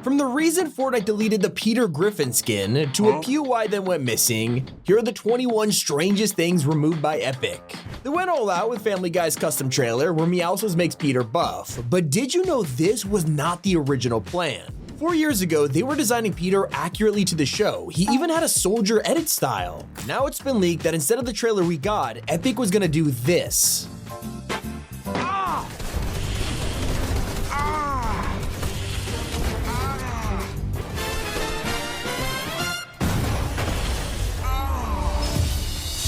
From the reason Fortnite deleted the Peter Griffin skin to a POI that went missing, here are the 21 strangest things removed by Epic. They went all out with Family Guy's custom trailer where Meowscles makes Peter buff, but did you know this was not the original plan? 4 years ago, they were designing Peter accurately to the show. He even had a soldier edit style. Now it's been leaked that instead of the trailer we got, Epic was gonna do this.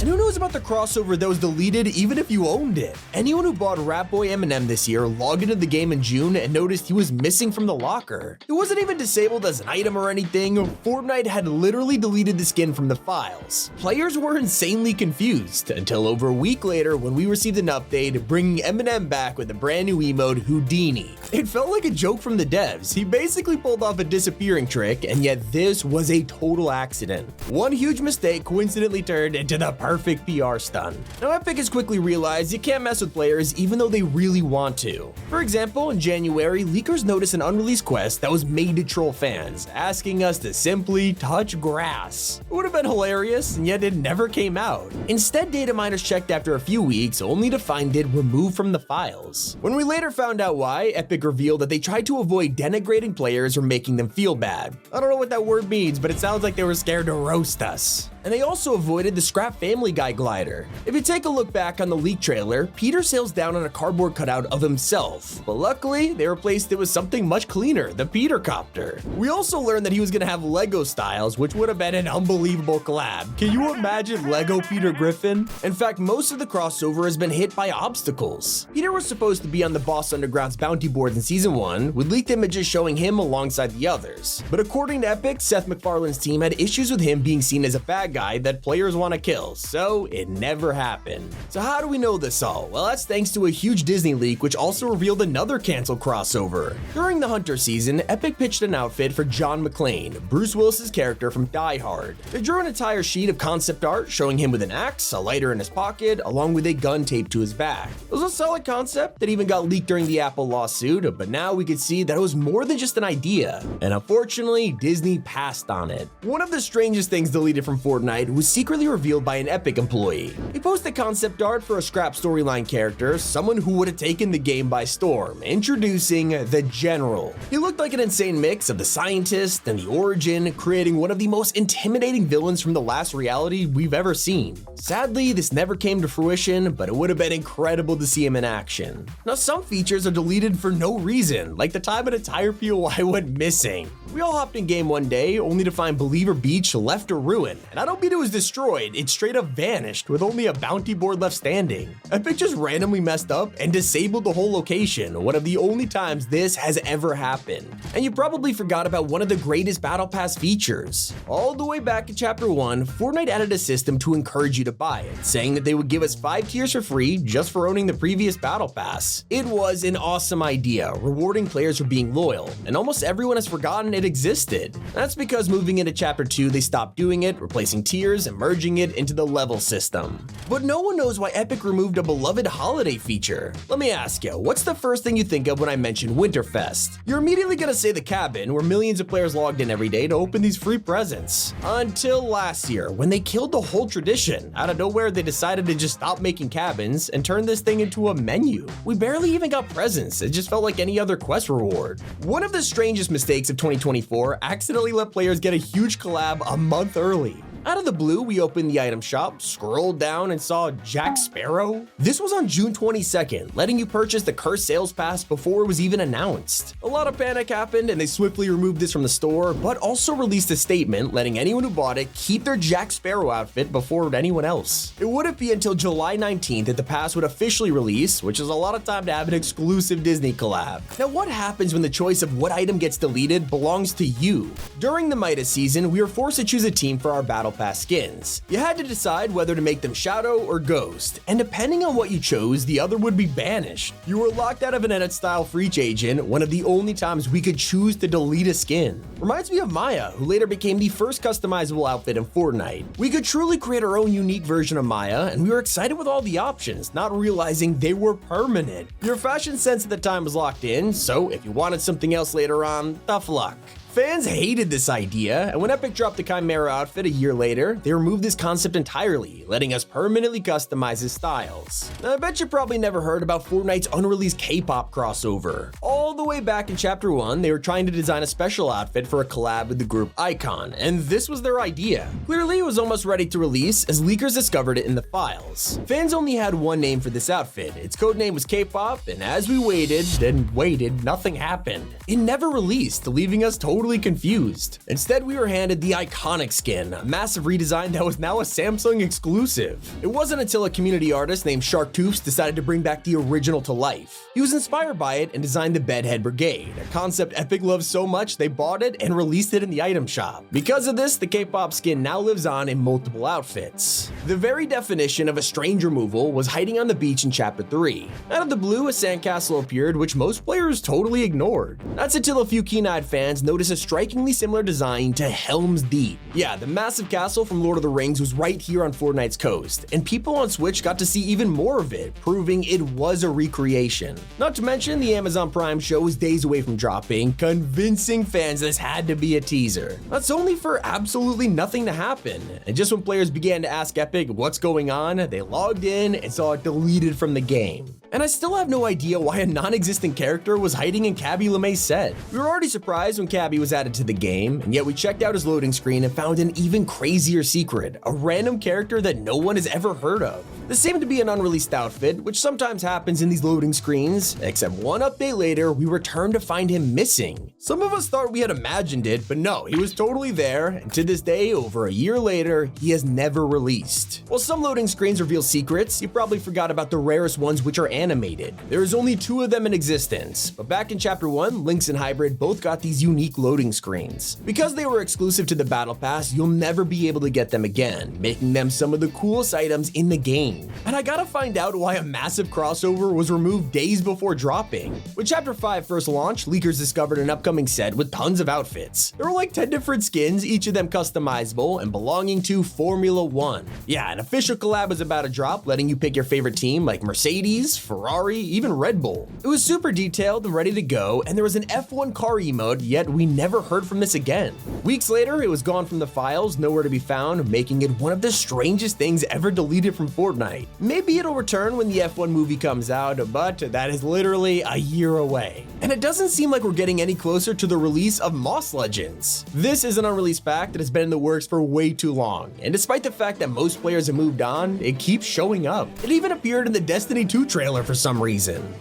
And who knows about the crossover that was deleted even if you owned it? Anyone who bought Rap Boy Eminem this year logged into the game in June and noticed he was missing from the locker. It wasn't even disabled as an item or anything. Fortnite had literally deleted the skin from the files. Players were insanely confused until over a week later when we received an update bringing Eminem back with a brand new emote, Houdini. It felt like a joke from the devs. He basically pulled off a disappearing trick, and yet this was a total accident. One huge mistake coincidentally turned into the perfect PR stunt. Now Epic has quickly realized you can't mess with players even though they really want to. For example, in January, leakers noticed an unreleased quest that was made to troll fans, asking us to simply touch grass. It would have been hilarious, and yet it never came out. Instead, data miners checked after a few weeks only to find it removed from the files. When we later found out why, Epic revealed that they tried to avoid denigrating players or making them feel bad. I don't know what that word means, but it sounds like they were scared to roast us. And they also avoided the scrap Family Guy glider. If you take a look back on the leak trailer, Peter sails down on a cardboard cutout of himself, but luckily they replaced it with something much cleaner, the Peter Copter. We also learned that he was gonna have Lego styles, which would have been an unbelievable collab. Can you imagine Lego Peter Griffin? In fact, most of the crossover has been hit by obstacles. Peter was supposed to be on the Boss Underground's bounty board in season 1, with leaked images showing him alongside the others. But according to Epic, Seth MacFarlane's team had issues with him being seen as a bad guy that players want to kill, so it never happened. So how do we know this all? Well, that's thanks to a huge Disney leak which also revealed another canceled crossover. During the Hunter season, Epic pitched an outfit for John McClane, Bruce Willis's character from Die Hard. They drew an entire sheet of concept art showing him with an axe, a lighter in his pocket, along with a gun taped to his back. It was a solid concept that even got leaked during the Apple lawsuit, but now we could see that it was more than just an idea, and unfortunately, Disney passed on it. One of the strangest things deleted from Fortnite was secretly revealed by an Epic employee. He posted concept art for a scrap storyline character, someone who would have taken the game by storm, introducing the General. He looked like an insane mix of the Scientist and the Origin, creating one of the most intimidating villains from the last reality we've ever seen. Sadly, this never came to fruition, but it would have been incredible to see him in action. Now, some features are deleted for no reason, like the time an entire POI went missing. We all hopped in game one day, only to find Believer Beach left a ruin, and I don't mean it was destroyed, it straight up vanished with only a bounty board left standing. Epic just randomly messed up and disabled the whole location, one of the only times this has ever happened. And you probably forgot about one of the greatest Battle Pass features. All the way back in Chapter 1, Fortnite added a system to encourage you to buy it, saying that they would give us 5 tiers for free just for owning the previous Battle Pass. It was an awesome idea, rewarding players for being loyal, and almost everyone has forgotten it existed. That's because moving into Chapter 2, they stopped doing it, replacing tiers and merging it into the level system. But no one knows why Epic removed a beloved holiday feature. Let me ask you, what's the first thing you think of when I mention Winterfest? You're immediately gonna say the cabin, where millions of players logged in every day to open these free presents. Until last year, when they killed the whole tradition. Out of nowhere, they decided to just stop making cabins and turn this thing into a menu. We barely even got presents, it just felt like any other quest reward. One of the strangest mistakes of 2024 accidentally let players get a huge collab a month early. Out of the blue, we opened the item shop, scrolled down and saw Jack Sparrow. This was on June 22nd, letting you purchase the cursed sales pass before it was even announced. A lot of panic happened and they swiftly removed this from the store, but also released a statement letting anyone who bought it keep their Jack Sparrow outfit before anyone else. It wouldn't be until July 19th that the pass would officially release, which is a lot of time to have an exclusive Disney collab. Now, what happens when the choice of what item gets deleted belongs to you? During the Midas season, we were forced to choose a team for our Battle Pass skins. You had to decide whether to make them Shadow or Ghost, and depending on what you chose, the other would be banished. You were locked out of an edit style for each agent, one of the only times we could choose to delete a skin. Reminds me of Maya, who later became the first customizable outfit in Fortnite. We could truly create our own unique version of Maya, and we were excited with all the options, not realizing they were permanent. Your fashion sense at the time was locked in, so if you wanted something else later on, tough luck. Fans hated this idea, and when Epic dropped the Chimera outfit a year later, they removed this concept entirely, letting us permanently customize his styles. Now, I bet you probably never heard about Fortnite's Unreleased K-pop crossover. All the way back in Chapter 1, they were trying to design a special outfit for a collab with the group Icon, and this was their idea. Clearly, it was almost ready to release as leakers discovered it in the files. Fans only had one name for this outfit, its codename was K-pop, and as we waited and waited, nothing happened. It never released, leaving us totally confused. Instead, we were handed the iconic skin, a massive redesign that was now a Samsung exclusive. It wasn't until a community artist named Sharktooths decided to bring back the original to life. He was inspired by it and designed the Bedhead Brigade, a concept Epic loves so much they bought it and released it in the item shop. Because of this, the K-pop skin now lives on in multiple outfits. The very definition of a strange removal was hiding on the beach in Chapter 3. Out of the blue, a sandcastle appeared, which most players totally ignored. That's until a few keen-eyed fans noticed a strikingly similar design to Helm's Deep. Yeah, the massive castle from Lord of the Rings was right here on Fortnite's coast, and people on Switch got to see even more of it, proving it was a recreation. Not to mention, the Amazon Prime show was days away from dropping, convincing fans this had to be a teaser. That's only for absolutely nothing to happen, and just when players began to ask Epic what's going on, they logged in and saw it deleted from the game. And I still have no idea why a non-existent character was hiding in Cabby LeMay's set. We were already surprised when Cabby was added to the game, and yet we checked out his loading screen and found an even crazier secret, a random character that no one has ever heard of. This seemed to be an unreleased outfit, which sometimes happens in these loading screens, except one update later, we returned to find him missing. Some of us thought we had imagined it, but no, he was totally there, and to this day, over a year later, he has never released. While some loading screens reveal secrets, you probably forgot about the rarest ones, which are animated. There is only 2 of them in existence, but back in Chapter 1, Lynx and Hybrid both got these unique loading screens. Because they were exclusive to the Battle Pass, you'll never be able to get them again, making them some of the coolest items in the game. And I gotta find out why a massive crossover was removed days before dropping. When Chapter 5 first launched, leakers discovered an upcoming set with tons of outfits. There were like 10 different skins, each of them customizable and belonging to Formula 1. Yeah, an official collab was about to drop, letting you pick your favorite team like Mercedes, Ferrari, even Red Bull. It was super detailed and ready to go, and there was an F1 car emote, yet we never heard from this again. Weeks later, it was gone from the files, nowhere to be found, making it one of the strangest things ever deleted from Fortnite. Maybe it'll return when the F1 movie comes out, but that is literally a year away. And it doesn't seem like we're getting any closer to the release of Moss Legends. This is an unreleased pack that has been in the works for way too long, and despite the fact that most players have moved on, it keeps showing up. It even appeared in the Destiny 2 trailer for some reason.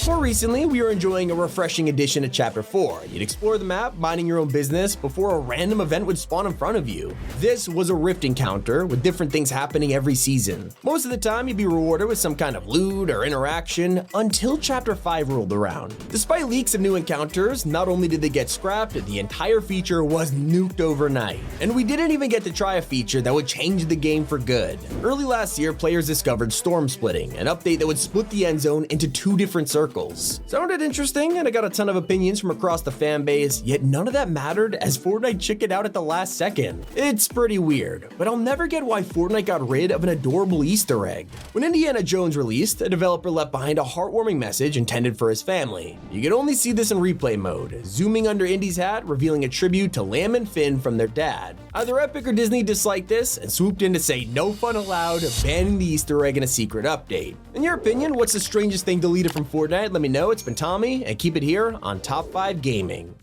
More recently, we were enjoying a refreshing addition to Chapter 4. You'd explore the map, minding your own business, before a random event would spawn in front of you. This was a rift encounter, with different things happening every season. Most of the time, you'd be rewarded with some kind of loot or interaction, until Chapter 5 rolled around. Despite leaks of new encounters, not only did they get scrapped, the entire feature was nuked overnight. And we didn't even get to try a feature that would change the game for good. Early last year, players discovered Storm Splitting, an update that would split the end zone into 2 different circles. Sounded interesting, and I got a ton of opinions from across the fan base, yet none of that mattered as Fortnite chickened out at the last second. It's pretty weird, but I'll never get why Fortnite got rid of an adorable Easter egg. When Indiana Jones released, a developer left behind a heartwarming message intended for his family. You could only see this in replay mode, zooming under Indy's hat, revealing a tribute to Lam and Finn from their dad. Either Epic or Disney disliked this and swooped in to say no fun allowed, banning the Easter egg in a secret update. In your opinion, what's the strangest thing deleted from Fortnite? Let me know. It's been Tommy, and keep it here on Top 5 Gaming.